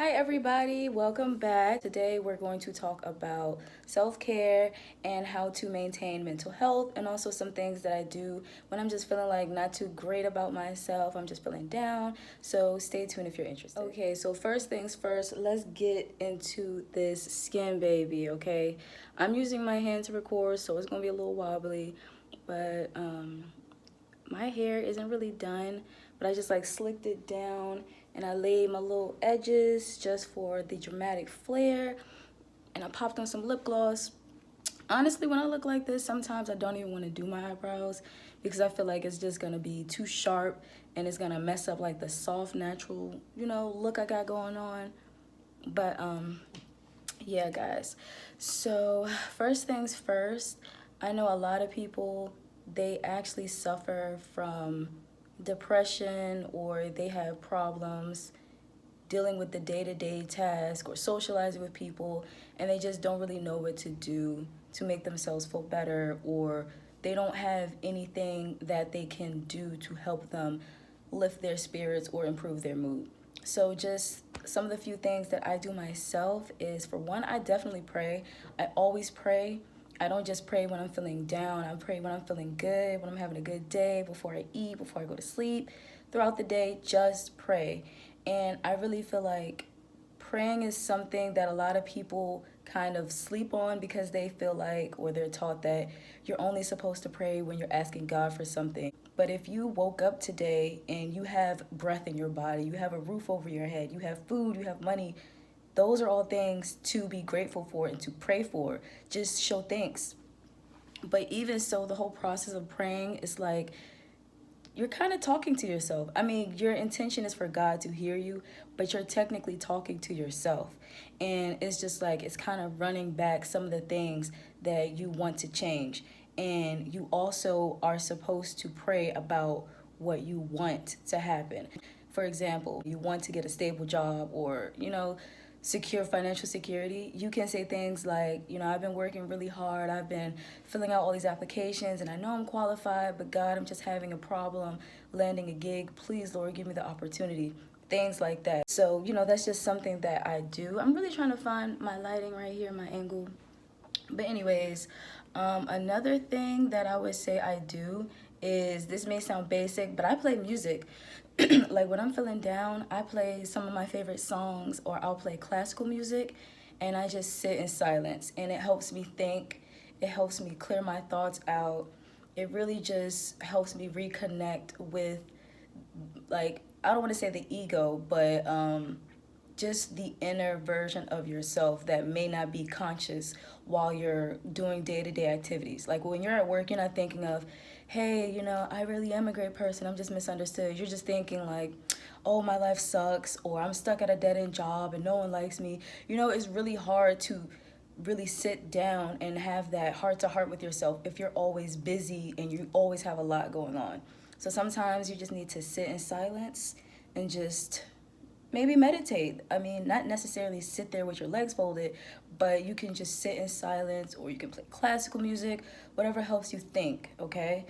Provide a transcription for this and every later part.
Hi everybody, welcome back. Today we're going to talk about self-care and how to maintain mental health, and also some things that I do when I'm just feeling like not too great about myself. I'm just feeling down. So stay tuned if you're interested. Okay, so first things first, let's get into this skin baby, okay? I'm using my hand to record, so it's gonna be a little wobbly, but my hair isn't really done, but I just like slicked it down and I laid my little edges just for the dramatic flair, and I popped on some lip gloss. Honestly, when I look like this, sometimes I don't even want to do my eyebrows because I feel like it's just gonna be too sharp and it's gonna mess up like the soft natural, look I got going on. But yeah, guys. So first things first, I know a lot of people, they actually suffer from depression, or they have problems dealing with the day-to-day task or socializing with people, and they just don't really know what to do to make themselves feel better, or they don't have anything that they can do to help them lift their spirits or improve their mood. So just some of the few things that I do myself is, for one, I definitely pray. I always pray. I don't just pray when I'm feeling down. I pray when I'm feeling good, when I'm having a good day, before I eat, before I go to sleep. Throughout the day, just pray. And I really feel like praying is something that a lot of people kind of sleep on because they feel like, or they're taught that you're only supposed to pray when you're asking God for something. But if you woke up today and you have breath in your body, you have a roof over your head, you have food, you have money, those are all things to be grateful for and to pray for. Just show thanks. But even so, the whole process of praying is like you're kind of talking to yourself. I mean, your intention is for God to hear you, but you're technically talking to yourself. And it's just like it's kind of running back some of the things that you want to change. And you also are supposed to pray about what you want to happen. For example, you want to get a stable job, or, secure financial security. You can say things like, I've been working really hard. I've been filling out all these applications and I know I'm qualified, but God, I'm just having a problem landing a gig. Please, Lord, give me the opportunity. Things like that. So, that's just something that I do. I'm really trying to find my lighting right here, my angle. But anyways, another thing that I would say I do is, this may sound basic, but I play music. Like when I'm feeling down, I play some of my favorite songs, or I'll play classical music, and I just sit in silence, and it helps me think. It helps me clear my thoughts out. It really just helps me reconnect with, like, I don't want to say the ego, but just the inner version of yourself that may not be conscious while you're doing day-to-day activities. Like when you're at work, you're not thinking of, hey, I really am a great person, I'm just misunderstood. You're just thinking like, oh, my life sucks, or I'm stuck at a dead-end job and no one likes me. It's really hard to really sit down and have that heart-to-heart with yourself if you're always busy and you always have a lot going on. So sometimes you just need to sit in silence and just maybe meditate. I mean, not necessarily sit there with your legs folded, but you can just sit in silence, or you can play classical music, whatever helps you think, okay?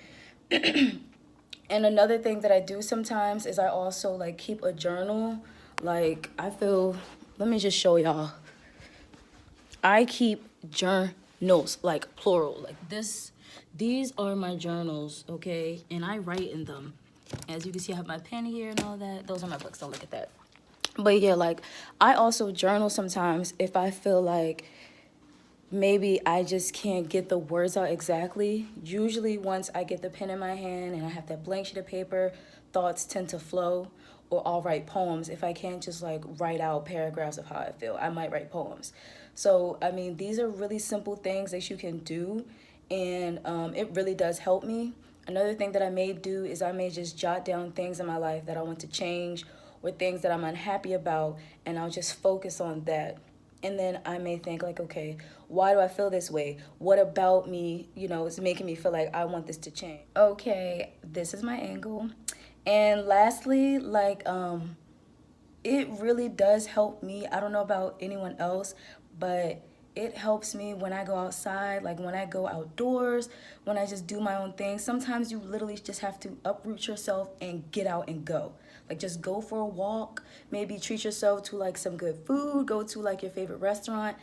And another thing that I do sometimes is I also like keep a journal. Like let me just show y'all. I keep journals, like plural, like this. These are my journals, okay? And I write in them. As you can see, I have my pen here and all that. Those are my books, don't look at that. But yeah, like I also journal sometimes if I feel like maybe I just can't get the words out exactly. Usually once I get the pen in my hand and I have that blank sheet of paper, thoughts tend to flow. Or I'll write poems. If I can't just like write out paragraphs of how I feel, I might write poems. So I mean, these are really simple things that you can do, and it really does help me. Another thing that I may do is I may just jot down things in my life that I want to change, or things that I'm unhappy about, and I'll just focus on that. And then I may think like, okay, why do I feel this way? What about me, is making me feel like I want this to change? Okay, this is my angle. And lastly, like, it really does help me. I don't know about anyone else, but it helps me when I go outside, like when I go outdoors, when I just do my own thing. Sometimes you literally just have to uproot yourself and get out and go. Like, just go for a walk, maybe treat yourself to like some good food, go to like your favorite restaurant.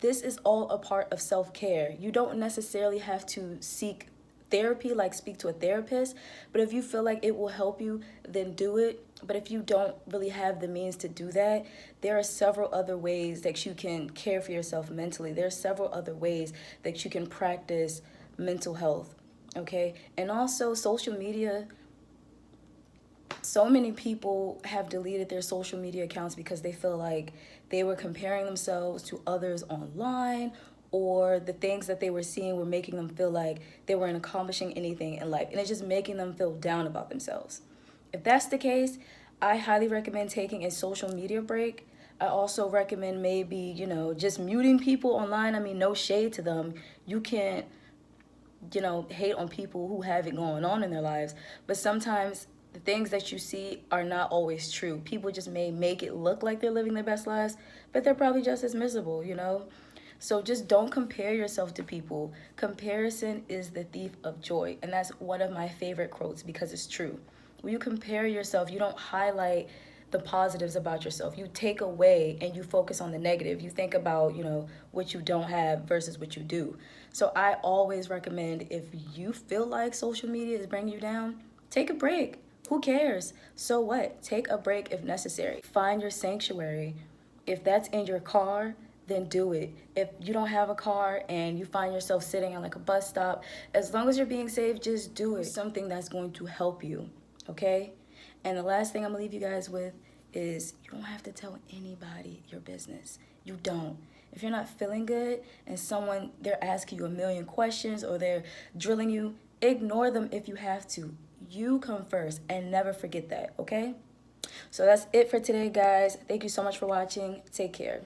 This is all a part of self-care. You don't necessarily have to seek therapy, like speak to a therapist, but if you feel like it will help you, then do it. But if you don't really have the means to do that, there are several other ways that you can care for yourself mentally. There are several other ways that you can practice mental health, okay? And also social media. So many people have deleted their social media accounts because they feel like they were comparing themselves to others online, or the things that they were seeing were making them feel like they weren't accomplishing anything in life, and it's just making them feel down about themselves. If that's the case, I highly recommend taking a social media break. I also recommend maybe, just muting people online. I mean, no shade to them. You can't, hate on people who have it going on in their lives. But sometimes the things that you see are not always true. People just may make it look like they're living their best lives, but they're probably just as miserable. So just don't compare yourself to people. Comparison is the thief of joy. And that's one of my favorite quotes because it's true. When you compare yourself, you don't highlight the positives about yourself. You take away and you focus on the negative. You think about, what you don't have versus what you do. So I always recommend, if you feel like social media is bringing you down, take a break. Who cares? So what? Take a break if necessary. Find your sanctuary. If that's in your car, then do it. If you don't have a car and you find yourself sitting on like a bus stop, as long as you're being safe, just do it. Something that's going to help you, okay? And the last thing I'm gonna leave you guys with is, you don't have to tell anybody your business. You don't. If you're not feeling good and they're asking you a million questions or they're drilling you, ignore them if you have to. You come first and never forget that, okay? So that's it for today, guys. Thank you so much for watching. Take care.